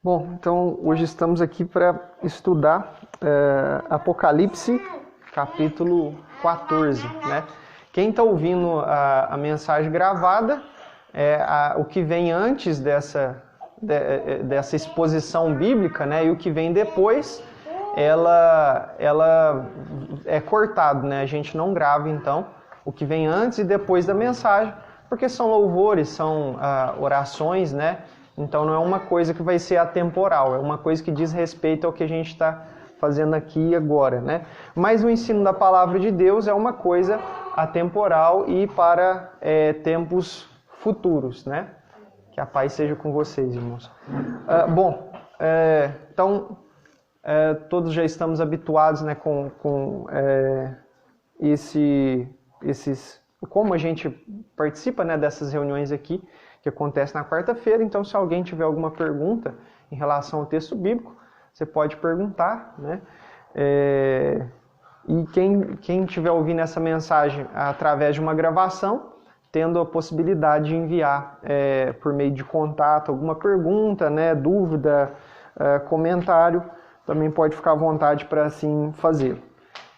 Bom, então hoje estamos aqui para estudar Apocalipse, capítulo 14, né? Quem está ouvindo a mensagem gravada, o que vem antes dessa exposição bíblica, né? E o que vem depois, ela é cortado, né? A gente não grava, então, o que vem antes e depois da mensagem, porque são louvores, são orações, né? Então não é uma coisa que vai ser atemporal, é uma coisa que diz respeito ao que a gente está fazendo aqui e agora, né? Mas o ensino da palavra de Deus é uma coisa atemporal e para tempos futuros, né? Que a paz seja com vocês, irmãos. Então, todos já estamos habituados, né, com como a gente participa, né, dessas reuniões aqui, que acontece na quarta-feira. Então, se alguém tiver alguma pergunta em relação ao texto bíblico, você pode perguntar, né? E quem estiver ouvindo essa mensagem através de uma gravação, tendo a possibilidade de enviar por meio de contato alguma pergunta, né, dúvida, comentário, também pode ficar à vontade para assim fazer.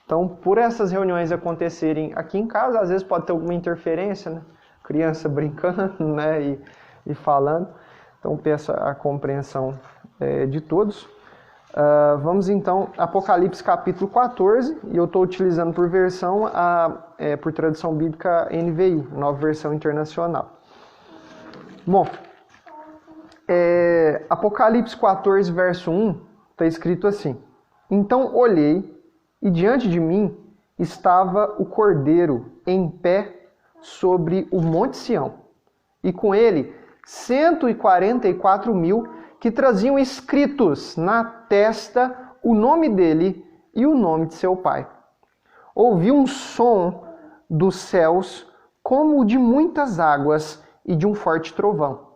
Então, por essas reuniões acontecerem aqui em casa, às vezes pode ter alguma interferência, né? Criança brincando, né, e falando. Então peço a compreensão de todos. Vamos então, Apocalipse capítulo 14, e eu estou utilizando por versão, por tradução bíblica NVI, Nova Versão Internacional. Bom, Apocalipse 14, verso 1, está escrito assim: Então olhei, e diante de mim estava o Cordeiro em pé sobre o Monte Sião, e com ele 144.000 que traziam escritos na testa o nome dele e o nome de seu pai. Ouvi um som dos céus como o de muitas águas e de um forte trovão.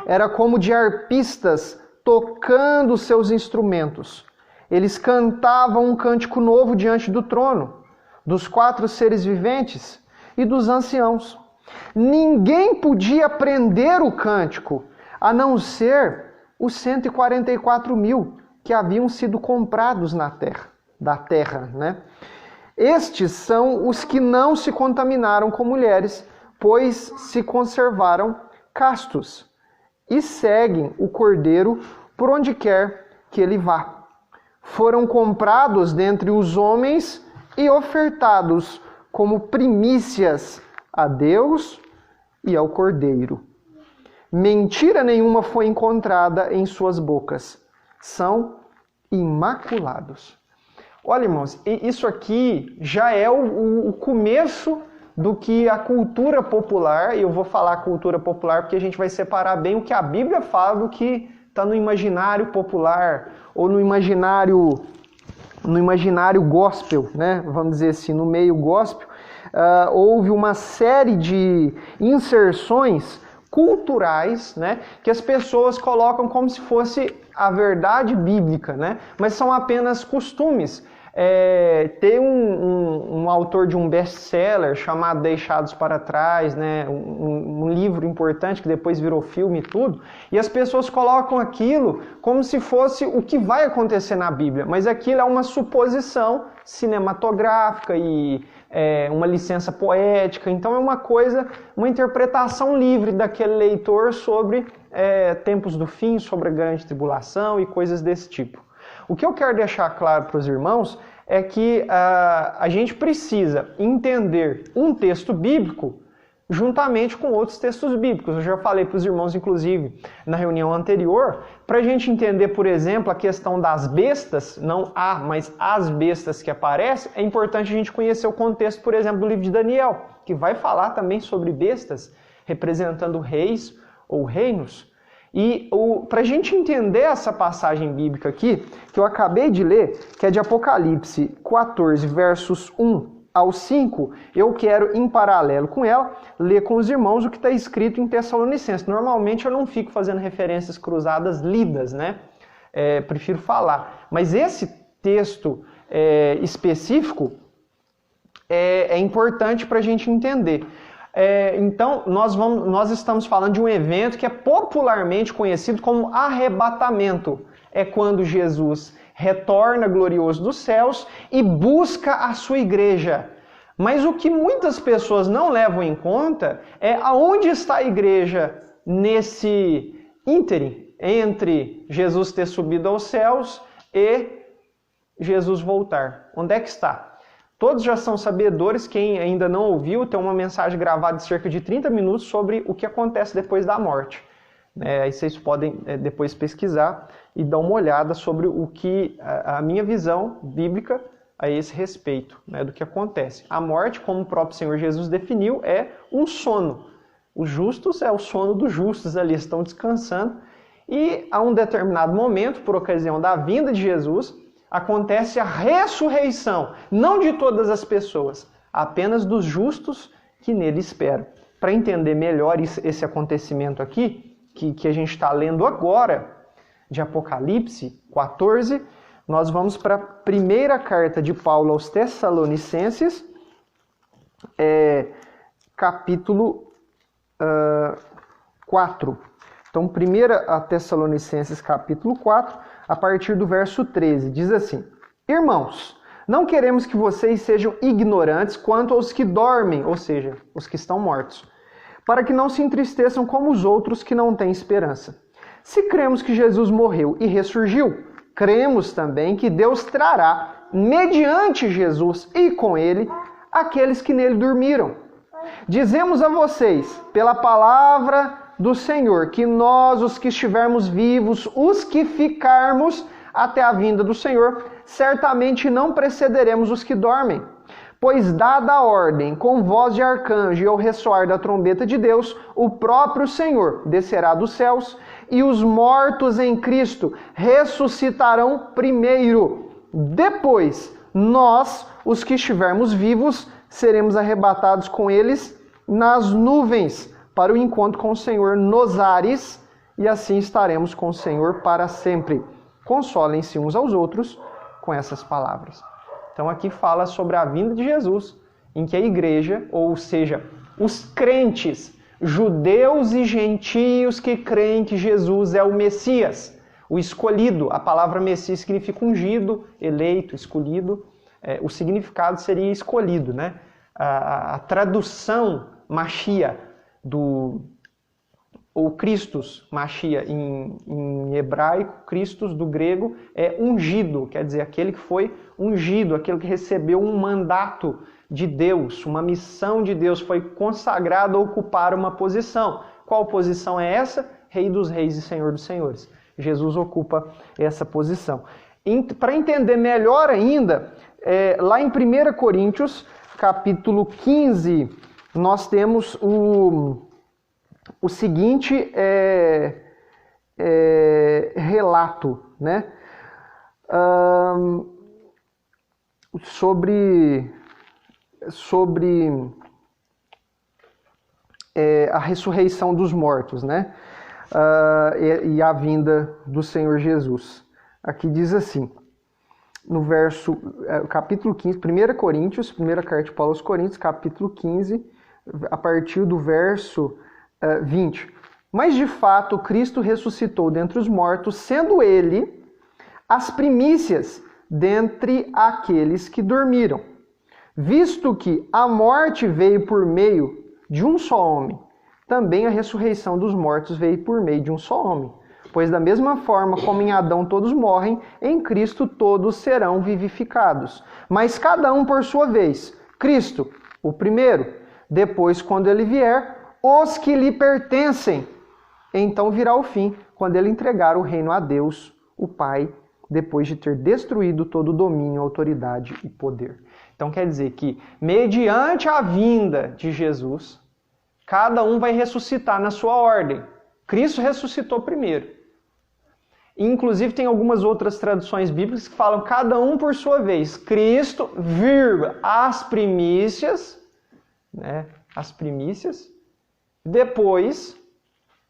Era como de arpistas tocando seus instrumentos. Eles cantavam um cântico novo diante do trono, dos 4 seres viventes e dos anciãos. Ninguém podia aprender o cântico, a não ser os 144.000 que haviam sido comprados da terra, né? Estes são os que não se contaminaram com mulheres, pois se conservaram castos e seguem o Cordeiro por onde quer que ele vá. Foram comprados dentre os homens e ofertados como primícias a Deus e ao Cordeiro. Mentira nenhuma foi encontrada em suas bocas. São imaculados. Olha, irmãos, isso aqui já é o começo do que a cultura popular, e eu vou falar cultura popular porque a gente vai separar bem o que a Bíblia fala do que está no imaginário popular, ou no imaginário gospel, né? Vamos dizer assim, no meio gospel. Houve uma série de inserções culturais, né, que as pessoas colocam como se fosse a verdade bíblica, né, mas são apenas costumes. Tem um autor de um best-seller chamado Deixados para Trás, né, um livro importante que depois virou filme e tudo, e as pessoas colocam aquilo como se fosse o que vai acontecer na Bíblia, mas aquilo é uma suposição cinematográfica e uma licença poética. Então é uma interpretação livre daquele leitor sobre tempos do fim, sobre a grande tribulação e coisas desse tipo. O que eu quero deixar claro para os irmãos é que a gente precisa entender um texto bíblico juntamente com outros textos bíblicos. Eu já falei para os irmãos, inclusive, na reunião anterior, para a gente entender, por exemplo, a questão das bestas, não mas as bestas que aparecem, é importante a gente conhecer o contexto, por exemplo, do livro de Daniel, que vai falar também sobre bestas, representando reis ou reinos. E para a gente entender essa passagem bíblica aqui, que eu acabei de ler, que é de Apocalipse 14, versos 1 ao 5, eu quero, em paralelo com ela, ler com os irmãos o que está escrito em Tessalonicenses. Normalmente eu não fico fazendo referências cruzadas lidas, né? Prefiro falar. Mas esse texto específico é importante para a gente entender. Então, nós estamos falando de um evento que é popularmente conhecido como arrebatamento. É quando Jesus retorna glorioso dos céus e busca a sua igreja. Mas o que muitas pessoas não levam em conta é aonde está a igreja nesse ínterim entre Jesus ter subido aos céus e Jesus voltar. Onde é que está? Todos já são sabedores, quem ainda não ouviu, tem uma mensagem gravada de cerca de 30 minutos sobre o que acontece depois da morte. Aí vocês podem depois pesquisar e dar uma olhada sobre o que a minha visão bíblica a esse respeito, do que acontece. A morte, como o próprio Senhor Jesus definiu, é um sono. Os justos é o sono dos justos ali, estão descansando. E a um determinado momento, por ocasião da vinda de Jesus, acontece a ressurreição, não de todas as pessoas, apenas dos justos que nele esperam. Para entender melhor esse acontecimento aqui, que a gente está lendo agora, de Apocalipse 14, nós vamos para a primeira carta de Paulo aos Tessalonicenses, capítulo 4. Então, 1 Tessalonicenses, capítulo 4, a partir do verso 13, diz assim: Irmãos, não queremos que vocês sejam ignorantes quanto aos que dormem, ou seja, os que estão mortos, para que não se entristeçam como os outros que não têm esperança. Se cremos que Jesus morreu e ressurgiu, cremos também que Deus trará, mediante Jesus e com ele, aqueles que nele dormiram. Dizemos a vocês, pela palavra do Senhor, que nós, os que estivermos vivos, os que ficarmos até a vinda do Senhor, certamente não precederemos os que dormem. Pois dada a ordem, com voz de arcanjo e ao ressoar da trombeta de Deus, o próprio Senhor descerá dos céus, e os mortos em Cristo ressuscitarão primeiro. Depois, nós, os que estivermos vivos, seremos arrebatados com eles nas nuvens, para o encontro com o Senhor nos ares, e assim estaremos com o Senhor para sempre. Consolem-se uns aos outros com essas palavras. Então aqui fala sobre a vinda de Jesus, em que a igreja, ou seja, os crentes, judeus e gentios que creem que Jesus é o Messias, o escolhido. A palavra Messias significa ungido, eleito, escolhido. O significado seria escolhido, né? A tradução Machia, ou Christos, Machia em hebraico, Christos do grego é ungido, quer dizer, aquele que foi ungido, aquele que recebeu um mandato de Deus, uma missão de Deus, foi consagrado a ocupar uma posição. Qual posição é essa? Rei dos reis e Senhor dos senhores. Jesus ocupa essa posição. Para entender melhor ainda, lá em 1 Coríntios, capítulo 15, nós temos o seguinte relato, né? Sobre a ressurreição dos mortos, né? E a vinda do Senhor Jesus. Aqui diz assim, no verso, capítulo 15, 1 Coríntios, primeira carta de Paulo aos Coríntios, capítulo 15, a partir do verso 20. Mas de fato Cristo ressuscitou dentre os mortos, sendo ele as primícias dentre aqueles que dormiram. Visto que a morte veio por meio de um só homem, também a ressurreição dos mortos veio por meio de um só homem. Pois da mesma forma como em Adão todos morrem, em Cristo todos serão vivificados. Mas cada um por sua vez. Cristo, o primeiro, depois quando ele vier, os que lhe pertencem. Então virá o fim, quando ele entregar o reino a Deus, o Pai, depois de ter destruído todo o domínio, autoridade e poder. Então quer dizer que, mediante a vinda de Jesus, cada um vai ressuscitar na sua ordem. Cristo ressuscitou primeiro. Inclusive tem algumas outras traduções bíblicas que falam cada um por sua vez. Cristo, vírgula, as primícias, né? As primícias. Depois,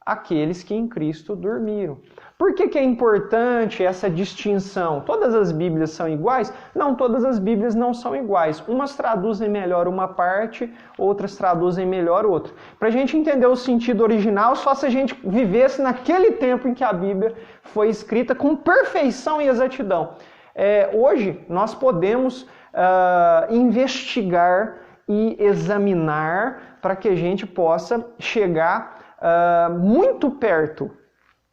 aqueles que em Cristo dormiram. Por que é importante essa distinção? Todas as Bíblias são iguais? Não, todas as Bíblias não são iguais. Umas traduzem melhor uma parte, outras traduzem melhor outra. Para a gente entender o sentido original, só se a gente vivesse naquele tempo em que a Bíblia foi escrita com perfeição e exatidão. Hoje, nós podemos investigar e examinar para que a gente possa chegar muito perto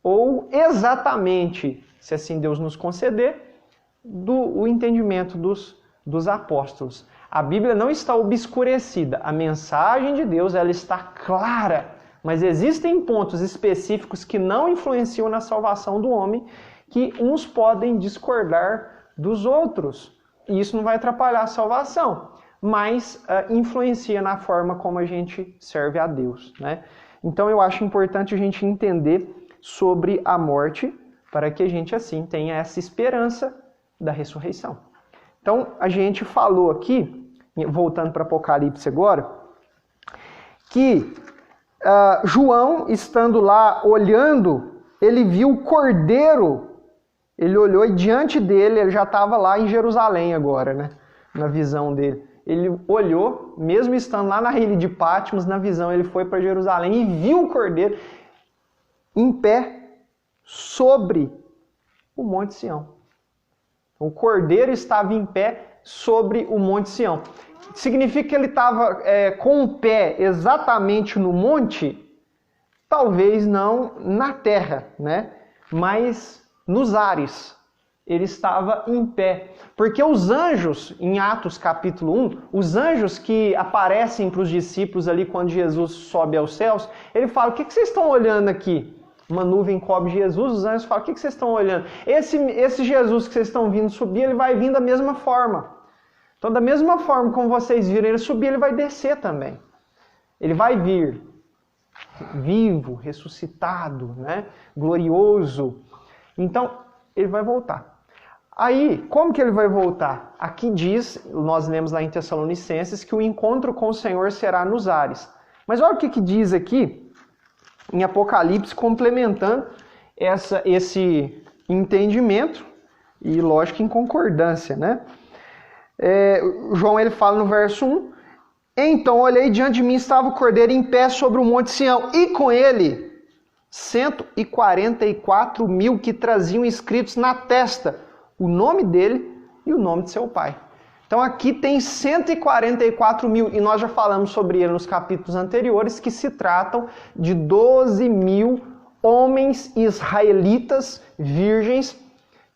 ou exatamente, se assim Deus nos conceder, do entendimento dos apóstolos. A Bíblia não está obscurecida, a mensagem de Deus ela está clara, mas existem pontos específicos que não influenciam na salvação do homem, que uns podem discordar dos outros, e isso não vai atrapalhar a salvação, mas influencia na forma como a gente serve a Deus, né? Então eu acho importante a gente entender sobre a morte, para que a gente assim tenha essa esperança da ressurreição. Então, a gente falou aqui, voltando para Apocalipse agora, que João, estando lá olhando, ele viu o Cordeiro, ele olhou e diante dele, ele já estava lá em Jerusalém agora, né? Na visão dele. Ele olhou, mesmo estando lá na ilha de Patmos, na visão, ele foi para Jerusalém e viu o Cordeiro em pé sobre o Monte Sião. O Cordeiro estava em pé sobre o Monte Sião. Significa que ele estava com o pé exatamente no monte? Talvez não na terra, né? Mas nos ares. Ele estava em pé. Porque os anjos, em Atos capítulo 1, os anjos que aparecem para os discípulos ali quando Jesus sobe aos céus, ele fala, o que vocês estão olhando aqui? Uma nuvem cobre Jesus, os anjos falam, o que vocês estão olhando? Esse Jesus que vocês estão vindo subir, ele vai vir da mesma forma. Então, da mesma forma como vocês viram ele subir, ele vai descer também. Ele vai vir vivo, ressuscitado, né? Glorioso. Então, ele vai voltar. Aí, como que ele vai voltar? Aqui diz, nós lemos lá em Tessalonicenses, que o encontro com o Senhor será nos ares. Mas olha o que diz aqui, em Apocalipse, complementando esse entendimento, e lógico em concordância, né? João ele fala no verso 1, então olhei, diante de mim estava o Cordeiro em pé sobre o Monte Sião, e com ele 144 mil que traziam escritos na testa o nome dele e o nome de seu pai. Então aqui tem 144 mil, e nós já falamos sobre ele nos capítulos anteriores, que se tratam de 12 mil homens israelitas virgens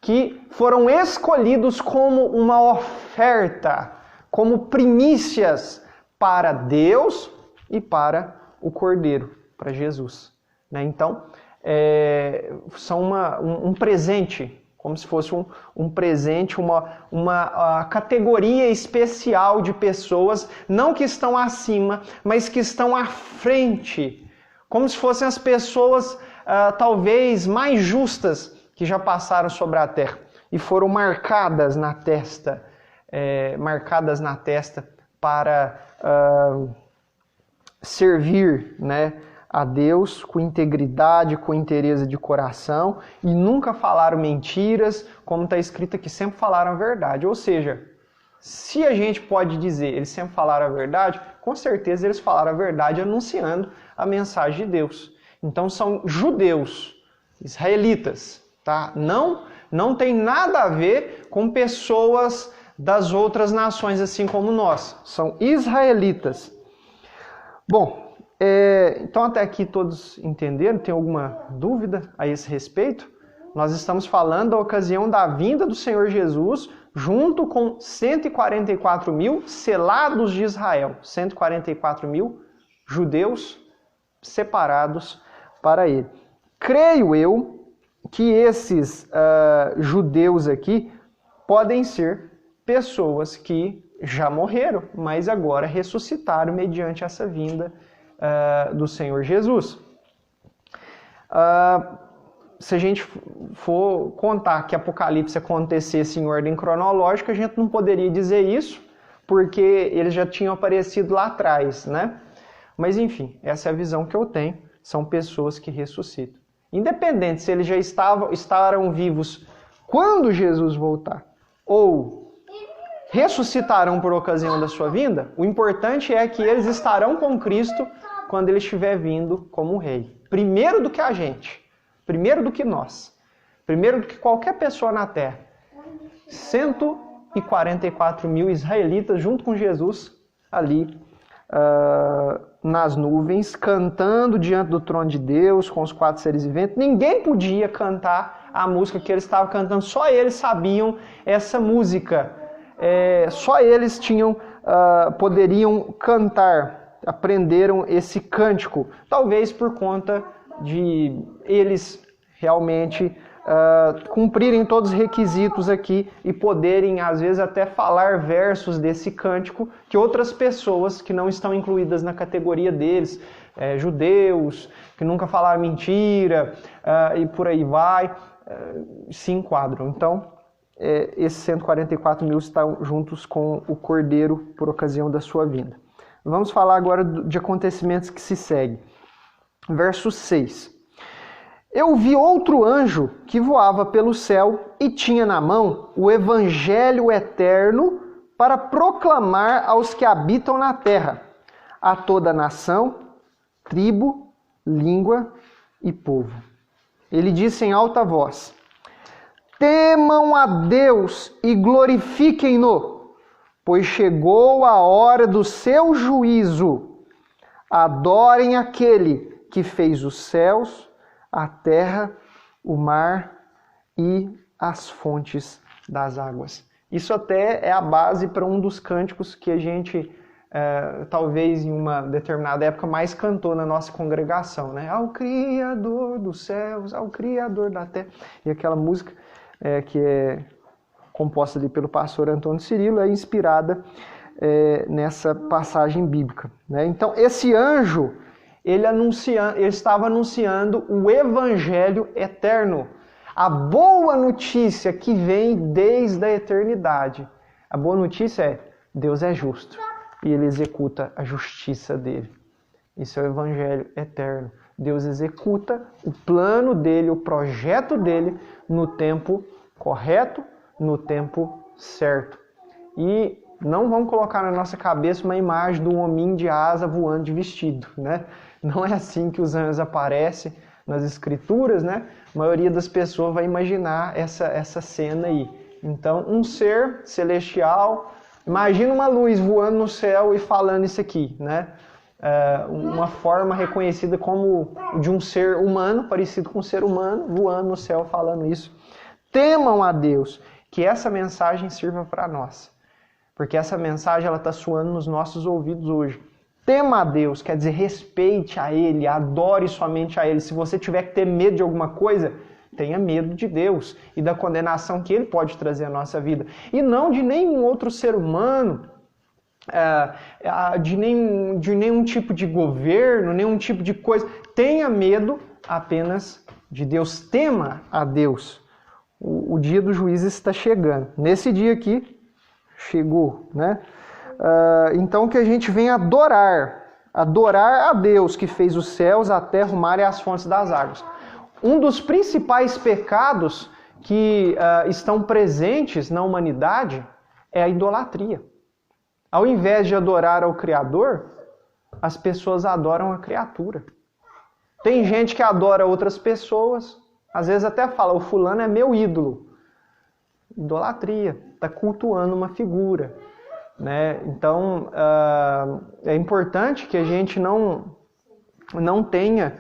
que foram escolhidos como uma oferta, como primícias para Deus e para o Cordeiro, para Jesus. Então, são um presente, como se fosse um presente, uma categoria especial de pessoas, não que estão acima, mas que estão à frente, como se fossem as pessoas talvez mais justas que já passaram sobre a terra e foram marcadas na testa para servir, né, a Deus com integridade, com inteireza de coração, e nunca falaram mentiras, como está escrito aqui, sempre falaram a verdade. Ou seja, se a gente pode dizer eles sempre falaram a verdade, com certeza eles falaram a verdade anunciando a mensagem de Deus. Então são judeus, israelitas, tá? Não tem nada a ver com pessoas das outras nações assim como nós. São israelitas. Bom, então até aqui todos entenderam? Tem alguma dúvida a esse respeito? Nós estamos falando da ocasião da vinda do Senhor Jesus junto com 144 mil selados de Israel. 144 mil judeus separados para ele. Creio eu que esses judeus aqui podem ser pessoas que já morreram, mas agora ressuscitaram mediante essa vinda do Senhor Jesus. Se a gente for contar que Apocalipse acontecesse em ordem cronológica, a gente não poderia dizer isso, porque eles já tinham aparecido lá atrás, né? Mas enfim, essa é a visão que eu tenho, são pessoas que ressuscitam. Independente se eles já estarão vivos quando Jesus voltar ou ressuscitarão por ocasião da sua vinda, o importante é que eles estarão com Cristo quando ele estiver vindo como rei. Primeiro do que a gente, primeiro do que nós, primeiro do que qualquer pessoa na terra. 144 mil israelitas junto com Jesus ali nas nuvens, cantando diante do trono de Deus, com os 4 seres viventes. Ninguém podia cantar a música que eles estavam cantando, só eles sabiam essa música. Só eles poderiam cantar, aprenderam esse cântico, talvez por conta de eles realmente cumprirem todos os requisitos aqui e poderem, às vezes, até falar versos desse cântico que outras pessoas que não estão incluídas na categoria deles, judeus, que nunca falaram mentira e por aí vai, se enquadram. Então, esses 144 mil estão juntos com o Cordeiro por ocasião da sua vinda. Vamos falar agora de acontecimentos que se seguem. Verso 6. Eu vi outro anjo que voava pelo céu e tinha na mão o evangelho eterno para proclamar aos que habitam na terra, a toda nação, tribo, língua e povo. Ele disse em alta voz: temam a Deus e glorifiquem-no, pois chegou a hora do seu juízo. Adorem aquele que fez os céus, a terra, o mar e as fontes das águas. Isso até é a base para um dos cânticos que a gente, talvez em uma determinada época, mais cantou na nossa congregação, né? Ao Criador dos céus, ao Criador da terra. E aquela música que é composta ali pelo pastor Antônio Cirilo é inspirada nessa passagem bíblica, né? Então, esse anjo, ele estava anunciando o evangelho eterno, a boa notícia que vem desde a eternidade. A boa notícia é: Deus é justo e ele executa a justiça dele. Isso é o evangelho eterno. Deus executa o plano dele, o projeto dele no tempo correto, no tempo certo. E não vamos colocar na nossa cabeça uma imagem do hominho de asa voando de vestido, né? Não é assim que os anjos aparecem nas escrituras, né? A maioria das pessoas vai imaginar essa cena aí. Então, um ser celestial, imagina uma luz voando no céu e falando isso aqui, né? Uma forma reconhecida como de um ser humano, parecido com um ser humano, voando no céu falando isso. Temam a Deus, que essa mensagem sirva para nós. Porque essa mensagem ela está soando nos nossos ouvidos hoje. Tema a Deus, quer dizer, respeite a Ele, adore somente a Ele. Se você tiver que ter medo de alguma coisa, tenha medo de Deus e da condenação que Ele pode trazer à nossa vida. E não de nenhum outro ser humano, de nenhum tipo de governo, nenhum tipo de coisa. Tenha medo apenas de Deus. Tema a Deus. O dia do juízo está chegando. Nesse dia aqui, chegou, né? Então que a gente venha adorar a Deus que fez os céus, a terra, o mar e as fontes das águas. Um dos principais pecados que estão presentes na humanidade é a idolatria. Ao invés de adorar ao Criador, as pessoas adoram a criatura. Tem gente que adora outras pessoas, às vezes até fala, o fulano é meu ídolo. Idolatria, está cultuando uma figura, né? Então, é importante que a gente não tenha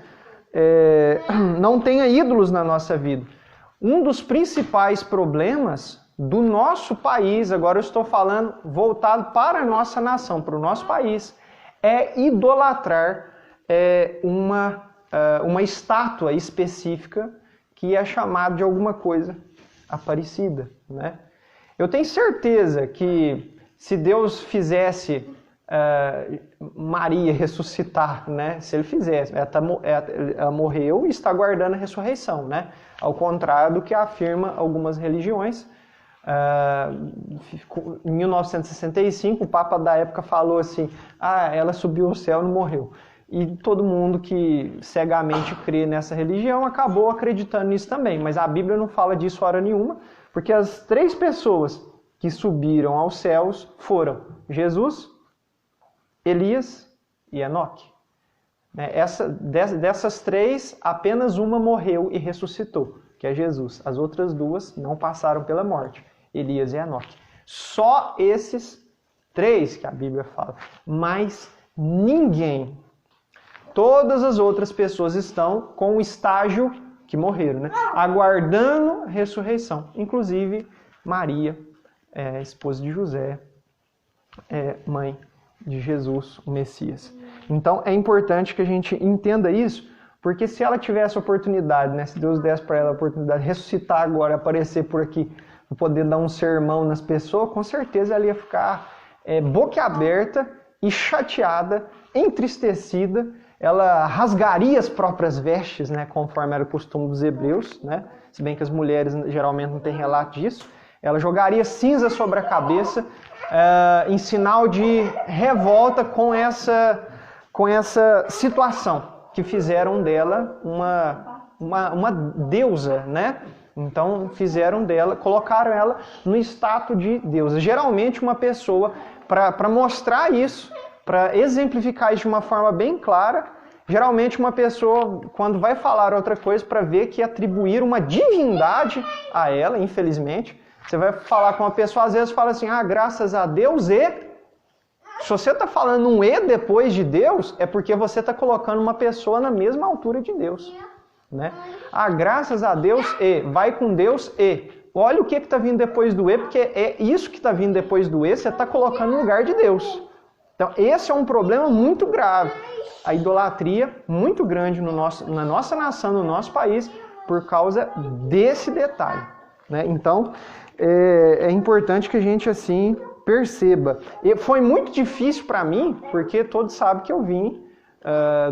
ídolos na nossa vida. Um dos principais problemas do nosso país, agora eu estou falando voltado para a nossa nação, para o nosso país, é idolatrar uma estátua específica que é chamada de alguma coisa aparecida, né? Eu tenho certeza que se Deus fizesse Maria ressuscitar, né? Se Ele fizesse, ela morreu e está aguardando a ressurreição, né? Ao contrário do que afirma algumas religiões. Em 1965, o Papa da época falou assim: ela subiu ao céu e não morreu. e todo mundo que cegamente crê nessa religião acabou acreditando nisso também. Mas a Bíblia não fala disso hora nenhuma, porque as 3 pessoas que subiram aos céus foram Jesus, Elias e Enoque. Dessas 3, apenas uma morreu e ressuscitou, que é Jesus. As outras 2 não passaram pela morte, Elias e Enoque. Só esses 3 que a Bíblia fala, mas ninguém. Todas as outras pessoas estão com o estágio que morreram, né? Aguardando ressurreição. Inclusive Maria, esposa de José, mãe de Jesus, o Messias. Então é importante que a gente entenda isso, porque se ela tivesse a oportunidade, né, se Deus desse para ela a oportunidade de ressuscitar agora, aparecer por aqui, poder dar um sermão nas pessoas, com certeza ela ia ficar boquiaberta e chateada, entristecida. Ela rasgaria as próprias vestes, né, conforme era o costume dos hebreus, né, se bem que as mulheres geralmente não têm relato disso. Ela jogaria cinza sobre a cabeça em sinal de revolta com essa situação que fizeram dela uma deusa, né? Então fizeram dela, colocaram ela no status de deusa. Geralmente uma pessoa, para mostrar isso, para exemplificar isso de uma forma bem clara, geralmente uma pessoa, quando vai falar outra coisa, para ver que atribuir uma divindade a ela, infelizmente, você vai falar com uma pessoa, às vezes fala assim, graças a Deus e... Se você está falando um e depois de Deus, é porque você está colocando uma pessoa na mesma altura de Deus. Né? Graças a Deus e, vai com Deus e. Olha o que está vindo depois do e, porque é isso que está vindo depois do e, você está colocando no lugar de Deus. Então, esse é um problema muito grave. A idolatria muito grande na nossa nação, no nosso país, por causa desse detalhe. Né? Então, é importante que a gente, assim, perceba. E foi muito difícil para mim, porque todos sabem que eu vim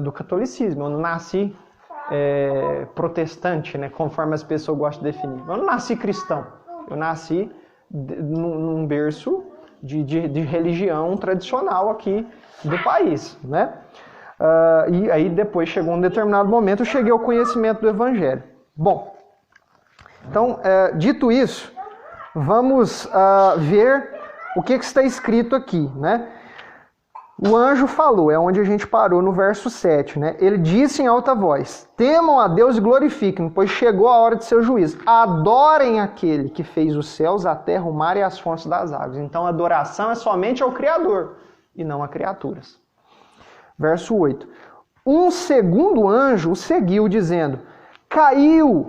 do catolicismo. Eu não nasci protestante, né, conforme as pessoas gostam de definir. Eu não nasci cristão. Eu nasci num berço de religião tradicional aqui do país. Né? E aí depois chegou um determinado momento, eu cheguei ao conhecimento do Evangelho. Bom, então, dito isso, vamos ver o que está escrito aqui, né? O anjo falou, é onde a gente parou no verso 7, né? Ele disse em alta voz, temam a Deus e glorifiquem, pois chegou a hora de seu juízo. Adorem aquele que fez os céus, a terra, o mar e as fontes das águas. Então a adoração é somente ao Criador e não a criaturas. Verso 8. Um segundo anjo o seguiu, dizendo, caiu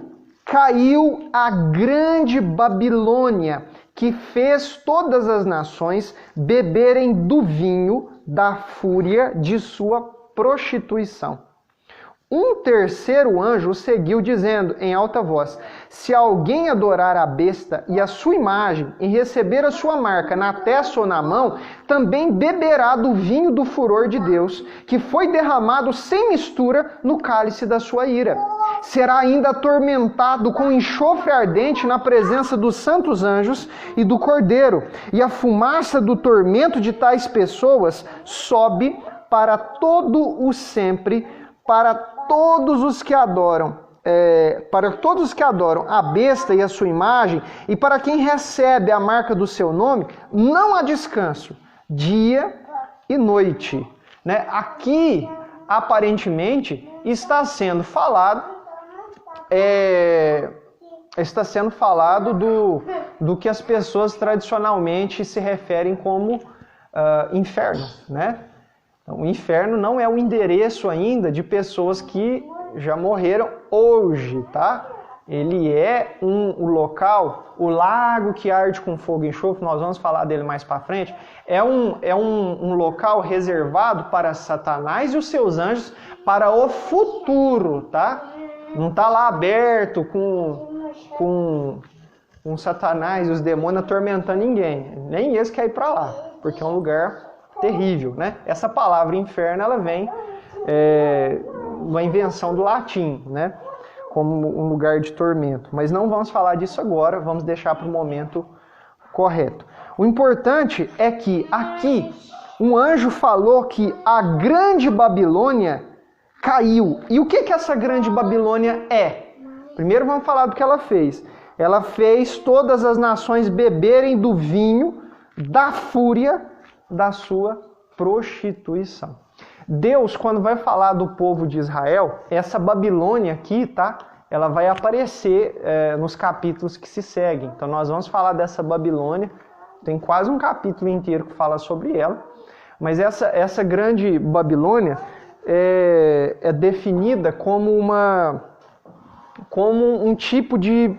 a grande Babilônia, que fez todas as nações beberem do vinho da fúria de sua prostituição. Um terceiro anjo o seguiu, dizendo em alta voz, se alguém adorar a besta e a sua imagem e receber a sua marca na testa ou na mão, também beberá do vinho do furor de Deus, que foi derramado sem mistura no cálice da sua ira. Será ainda atormentado com enxofre ardente na presença dos santos anjos e do Cordeiro, e a fumaça do tormento de tais pessoas sobe para todo o sempre, para todos os que adoram a besta e a sua imagem, e para quem recebe a marca do seu nome, não há descanso, dia e noite. Né? Aqui, aparentemente, está sendo falado do que as pessoas tradicionalmente se referem como inferno, né? Então, o inferno não é o endereço ainda de pessoas que já morreram hoje, tá? Ele é um local, o lago que arde com fogo e enxofre, nós vamos falar dele mais para frente, é um local reservado para Satanás e os seus anjos para o futuro, tá? Não está lá aberto com Satanás e os demônios atormentando ninguém. Nem eles querem ir para lá, porque é um lugar terrível, né? Essa palavra inferno, ela vem uma invenção do latim, né? Como um lugar de tormento. Mas não vamos falar disso agora, vamos deixar para o momento correto. O importante é que aqui um anjo falou que a grande Babilônia caiu. E o que essa grande Babilônia é? Primeiro vamos falar do que ela fez. Ela fez todas as nações beberem do vinho da fúria da sua prostituição. Deus, quando vai falar do povo de Israel, essa Babilônia aqui, tá? Ela vai aparecer nos capítulos que se seguem. Então nós vamos falar dessa Babilônia. Tem quase um capítulo inteiro que fala sobre ela. Mas essa grande Babilônia é definida como um tipo de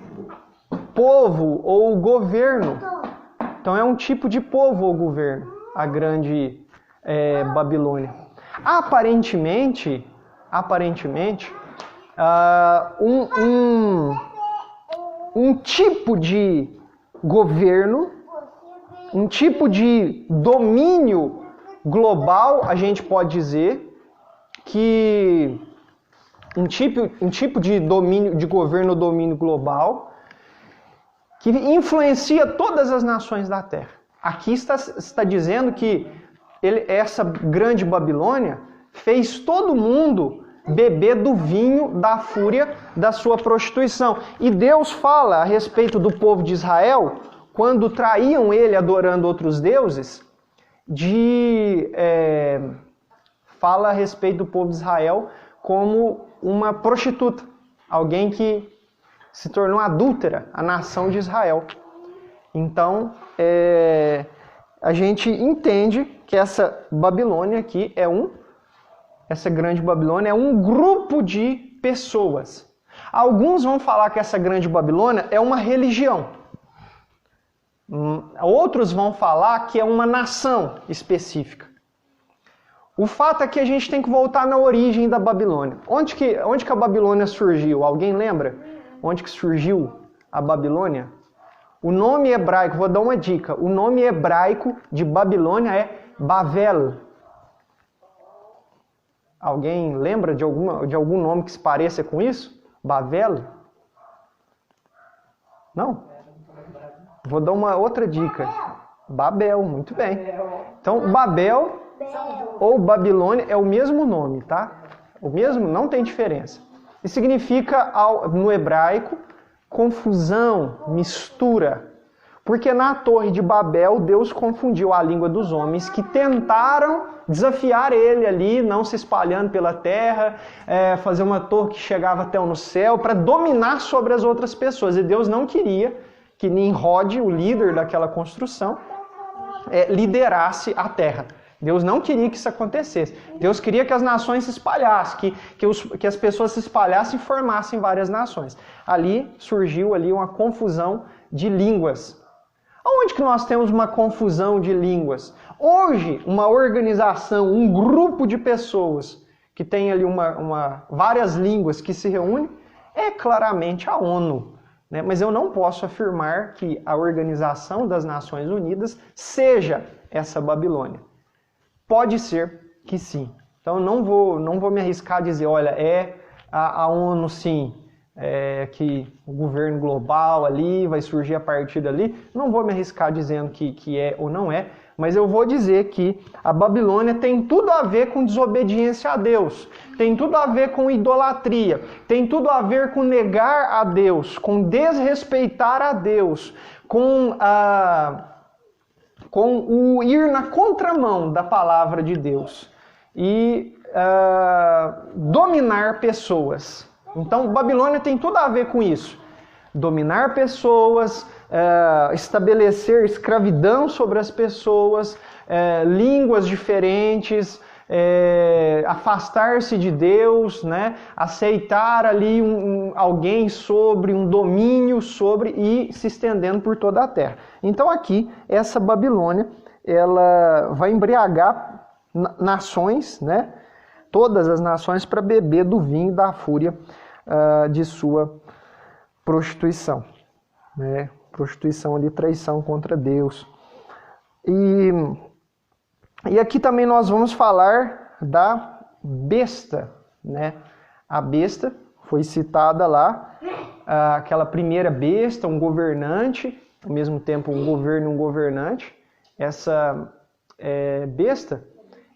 povo ou governo. Então é um tipo de povo ou governo, a grande Babilônia. Aparentemente, um tipo de governo, um tipo de domínio global, a gente pode dizer que um tipo de domínio, de governo ou domínio global que influencia todas as nações da Terra. Aqui está dizendo que essa grande Babilônia fez todo mundo beber do vinho da fúria da sua prostituição. E Deus fala a respeito do povo de Israel, quando traíam ele adorando outros deuses, fala a respeito do povo de Israel como uma prostituta, alguém que se tornou adúltera, a nação de Israel. Então, a gente entende que essa Babilônia aqui essa grande Babilônia é um grupo de pessoas. Alguns vão falar que essa grande Babilônia é uma religião. Outros vão falar que é uma nação específica. O fato é que a gente tem que voltar na origem da Babilônia. Onde que a Babilônia surgiu? Alguém lembra? Onde que surgiu a Babilônia? O nome hebraico, vou dar uma dica. O nome hebraico de Babilônia é Bavel. Alguém lembra de algum nome que se pareça com isso? Bavel? Não? Vou dar uma outra dica. Babel, muito bem. Então, Babel ou Babilônia é o mesmo nome, tá? O mesmo, não tem diferença. E significa, no hebraico, confusão, mistura. Porque na Torre de Babel, Deus confundiu a língua dos homens que tentaram desafiar ele ali, não se espalhando pela terra, fazer uma torre que chegava até no céu, para dominar sobre as outras pessoas. E Deus não queria que Nimrod, o líder daquela construção, liderasse a terra. Deus não queria que isso acontecesse. Deus queria que as nações se espalhassem, que as pessoas se espalhassem e formassem várias nações. Ali surgiu uma confusão de línguas. Onde que nós temos uma confusão de línguas? Hoje, uma organização, um grupo de pessoas que tem ali várias línguas que se reúnem, é claramente a ONU. Né? Mas eu não posso afirmar que a Organização das Nações Unidas seja essa Babilônia. Pode ser que sim. Então eu não vou me arriscar a dizer, olha, a ONU sim, que o governo global ali vai surgir a partir dali. Não vou me arriscar dizendo que é ou não é, mas eu vou dizer que a Babilônia tem tudo a ver com desobediência a Deus, tem tudo a ver com idolatria, tem tudo a ver com negar a Deus, com desrespeitar a Deus, com o ir na contramão da palavra de Deus e dominar pessoas. Então, Babilônia tem tudo a ver com isso. Dominar pessoas, estabelecer escravidão sobre as pessoas, línguas diferentes, afastar-se de Deus, né? Aceitar ali alguém sobre, um domínio sobre e se estendendo por toda a terra. Então aqui, essa Babilônia, ela vai embriagar nações, né? Todas as nações para beber do vinho da fúria de sua prostituição. Né? Prostituição ali, traição contra Deus. E aqui também nós vamos falar da besta. Né? A besta foi citada lá, aquela primeira besta, um governante, ao mesmo tempo um governo e um governante. besta,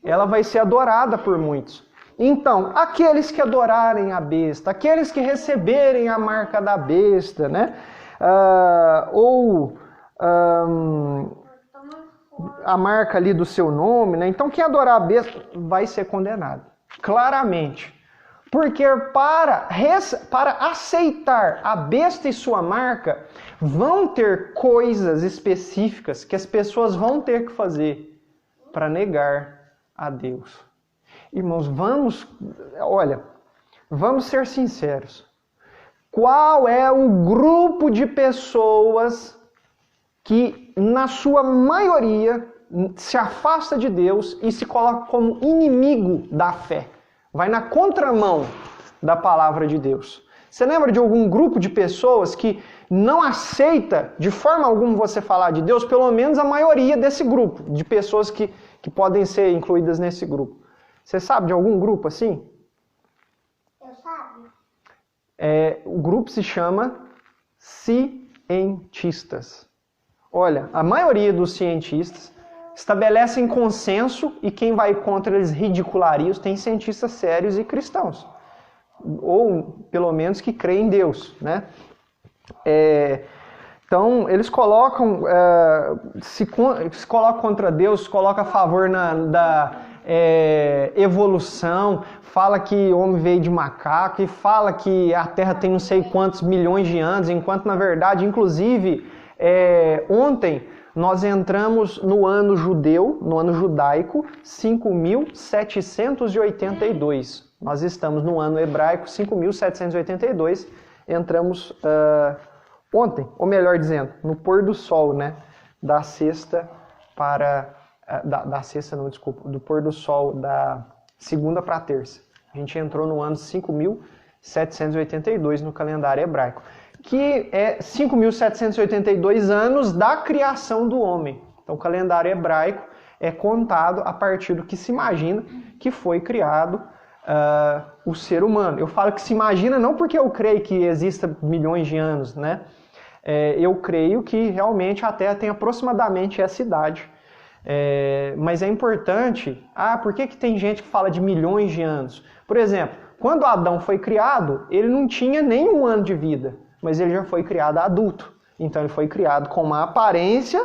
ela vai ser adorada por muitos. Então, aqueles que adorarem a besta, aqueles que receberem a marca da besta, né? A marca ali do seu nome, né? Então, quem adorar a besta vai ser condenado, claramente. Porque para aceitar a besta e sua marca, vão ter coisas específicas que as pessoas vão ter que fazer para negar a Deus. Irmãos, vamos ser sinceros. Qual é o grupo de pessoas que, na sua maioria, se afasta de Deus e se coloca como inimigo da fé? Vai na contramão da palavra de Deus. Você lembra de algum grupo de pessoas que não aceita de forma alguma você falar de Deus? Pelo menos a maioria desse grupo, de pessoas que podem ser incluídas nesse grupo. Você sabe de algum grupo assim? Eu sabe. O grupo se chama cientistas. Olha, a maioria dos cientistas estabelecem consenso e quem vai contra eles ridicularia. Tem cientistas sérios e cristãos. Ou, pelo menos, que creem em Deus, né? Então, eles colocam, se colocam contra Deus, se colocam a favor da evolução, fala que o homem veio de macaco, e fala que a Terra tem não sei quantos milhões de anos, enquanto, na verdade, inclusive, ontem nós entramos no ano judeu, no ano judaico, 5.782. Nós estamos no ano hebraico, 5.782. Entramos ontem, ou melhor dizendo, no pôr do sol, né? Da sexta para... do pôr do sol da segunda para a terça. A gente entrou no ano 5.782 no calendário hebraico, que é 5.782 anos da criação do homem. Então o calendário hebraico é contado a partir do que se imagina que foi criado o ser humano. Eu falo que se imagina não porque eu creio que exista milhões de anos, né? Eu creio que realmente a Terra tem aproximadamente essa idade. Mas é importante... por que tem gente que fala de milhões de anos? Por exemplo, quando Adão foi criado, ele não tinha nem 1 ano de vida, mas ele já foi criado adulto. Então ele foi criado com uma aparência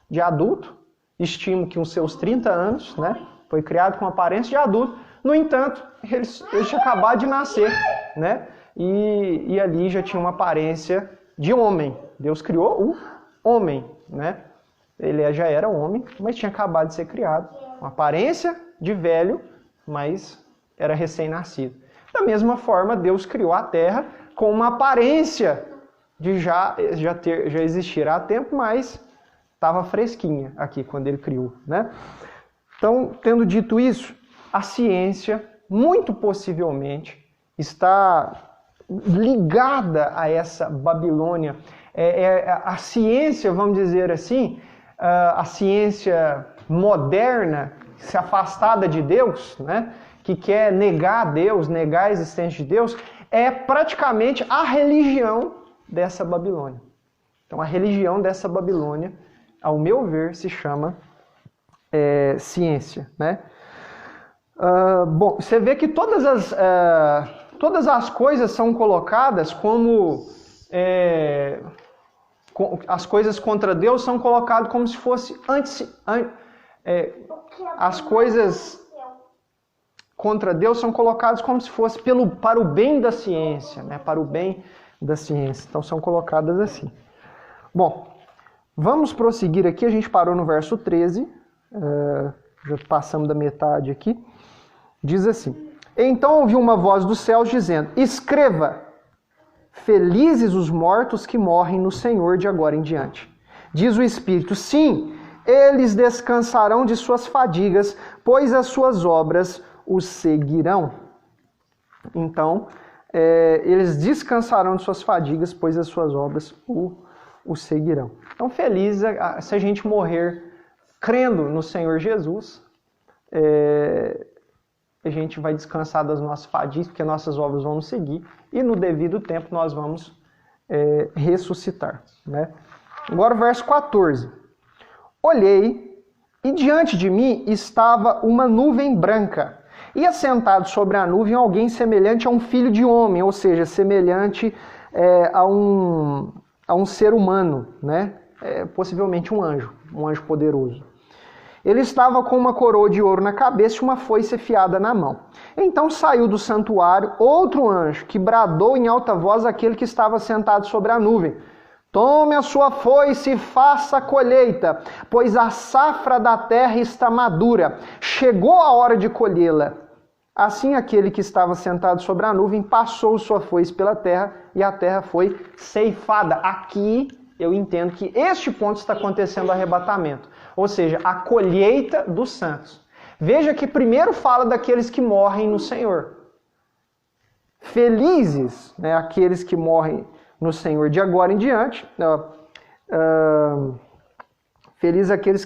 de adulto, estimo que uns seus 30 anos, né? Foi criado com uma aparência de adulto. No entanto, ele tinha acabado de nascer, né? E ali já tinha uma aparência de homem. Deus criou o homem, né? Ele já era homem, mas tinha acabado de ser criado. Uma aparência de velho, mas era recém-nascido. Da mesma forma, Deus criou a terra com uma aparência de já existir há tempo, mas estava fresquinha aqui quando ele criou, né? Então, tendo dito isso, a ciência, muito possivelmente, está ligada a essa Babilônia. A ciência, vamos dizer assim, a ciência moderna, se afastada de Deus, né, que quer negar a Deus, negar a existência de Deus, é praticamente a religião dessa Babilônia. Então a religião dessa Babilônia, ao meu ver, se chama ciência, né? Bom, você vê que todas as coisas são colocadas como... as coisas contra Deus são colocadas como se fosse as coisas contra Deus são colocadas como se fosse para o bem da ciência, né? Para o bem da ciência. Então são colocadas assim. Bom, vamos prosseguir aqui. A gente parou no verso 13. Já passamos da metade aqui. Diz assim: Então ouvi uma voz dos céus dizendo: Escreva, felizes os mortos que morrem no Senhor de agora em diante. Diz o Espírito: Sim, eles descansarão de suas fadigas, pois as suas obras os seguirão. Então, eles descansarão de suas fadigas, pois as suas obras o seguirão. Então, feliz se a gente morrer crendo no Senhor Jesus, a gente vai descansar das nossas fadigas, porque nossas obras vão nos seguir, e no devido tempo nós vamos ressuscitar, né? Agora o verso 14. Olhei, E diante de mim estava uma nuvem branca. E assentado sobre a nuvem alguém semelhante a um filho de homem, ou seja, semelhante a um ser humano, né? Possivelmente um anjo poderoso. Ele estava com uma coroa de ouro na cabeça e uma foice afiada na mão. Então saiu do santuário outro anjo, que bradou em alta voz àquele que estava sentado sobre a nuvem: tome a sua foice e faça a colheita, pois a safra da terra está madura. Chegou a hora de colhê-la. Assim aquele que estava sentado sobre a nuvem passou sua foice pela terra e a terra foi ceifada. Aqui eu entendo que este ponto está acontecendo o arrebatamento, ou seja, a colheita dos santos. Veja que primeiro fala daqueles que morrem no Senhor. Felizes, né, aqueles que morrem no Senhor de agora em diante. Felizes aqueles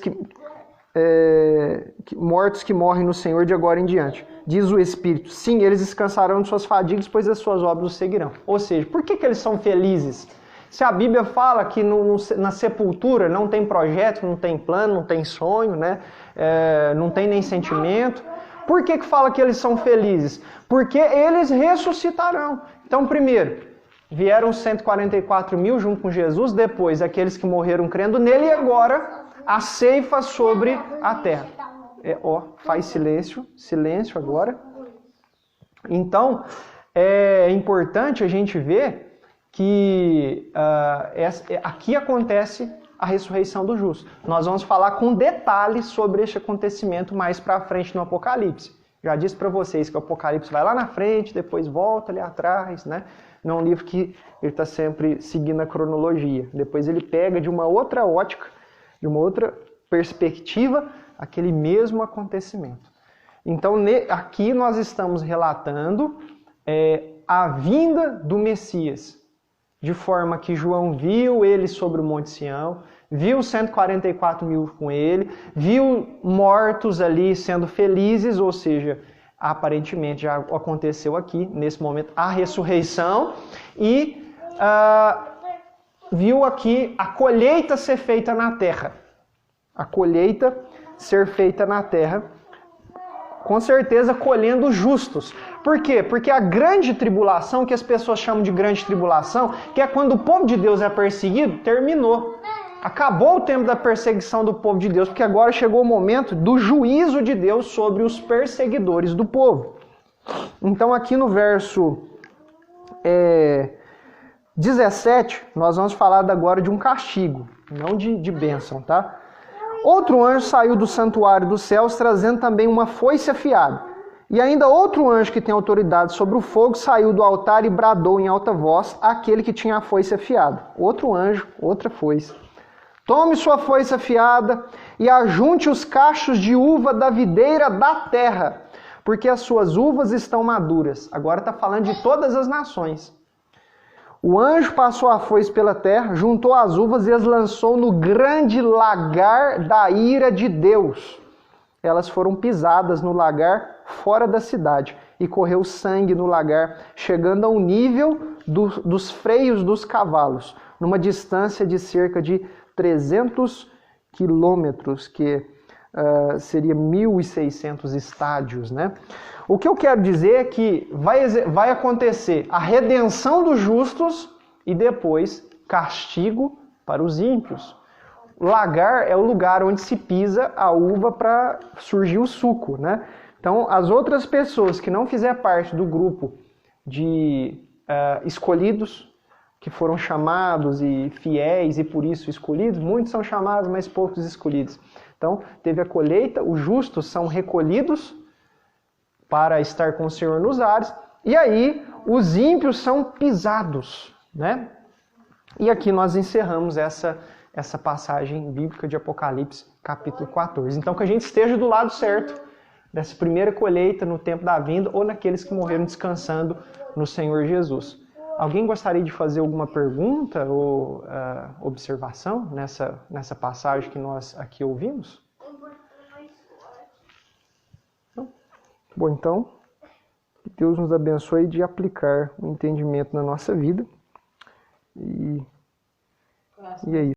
mortos que morrem no Senhor de agora em diante. Diz o Espírito: sim, eles descansarão de suas fadigas, pois as suas obras os seguirão. Ou seja, por que eles são felizes? Se a Bíblia fala que na sepultura não tem projeto, não tem plano, não tem sonho, né? Não tem nem sentimento, por que fala que eles são felizes? Porque eles ressuscitarão. Então, primeiro, vieram 144 mil junto com Jesus, depois aqueles que morreram crendo nele, e agora a ceifa sobre a terra. Faz silêncio agora. Então, é importante a gente ver que aqui acontece a ressurreição do justo. Nós vamos falar com detalhes sobre este acontecimento mais para frente no Apocalipse. Já disse para vocês que o Apocalipse vai lá na frente, depois volta ali atrás, né? Não é um livro que ele está sempre seguindo a cronologia. Depois ele pega de uma outra ótica, de uma outra perspectiva, aquele mesmo acontecimento. Então aqui nós estamos relatando a vinda do Messias, de forma que João viu ele sobre o Monte Sião, viu 144 mil com ele, viu mortos ali sendo felizes, ou seja, aparentemente já aconteceu aqui, nesse momento, a ressurreição, e viu aqui a colheita ser feita na terra. A colheita ser feita na terra, com certeza colhendo justos. Por quê? Porque a grande tribulação, que as pessoas chamam de grande tribulação, que é quando o povo de Deus é perseguido, terminou. Acabou o tempo da perseguição do povo de Deus, porque agora chegou o momento do juízo de Deus sobre os perseguidores do povo. Então aqui no verso 17, nós vamos falar agora de um castigo, não de bênção, tá? Outro anjo saiu do santuário dos céus, trazendo também uma foice afiada. E ainda outro anjo que tem autoridade sobre o fogo saiu do altar e bradou em alta voz àquele que tinha a foice afiada. Outro anjo, outra foice. Tome sua foice afiada e ajunte os cachos de uva da videira da terra, porque as suas uvas estão maduras. Agora está falando de todas as nações. O anjo passou a foice pela terra, juntou as uvas e as lançou no grande lagar da ira de Deus. Elas foram pisadas no lagar fora da cidade e correu sangue no lagar, chegando ao nível dos freios dos cavalos, numa distância de cerca de 300 quilômetros, que seria 1.600 estádios, né? O que eu quero dizer é que vai acontecer a redenção dos justos e depois castigo para os ímpios. O lagar é o lugar onde se pisa a uva para surgir o suco, né? Então, as outras pessoas que não fizer parte do grupo de escolhidos, que foram chamados e fiéis e por isso escolhidos, muitos são chamados, mas poucos escolhidos. Então, teve a colheita, os justos são recolhidos para estar com o Senhor nos ares, e aí os ímpios são pisados, né? E aqui nós encerramos essa passagem bíblica de Apocalipse, capítulo 14. Então, que a gente esteja do lado certo dessa primeira colheita no tempo da vinda, ou naqueles que morreram descansando no Senhor Jesus. Alguém gostaria de fazer alguma pergunta ou observação nessa passagem que nós aqui ouvimos? Não? Bom, então, que Deus nos abençoe de aplicar o entendimento na nossa vida. E é isso.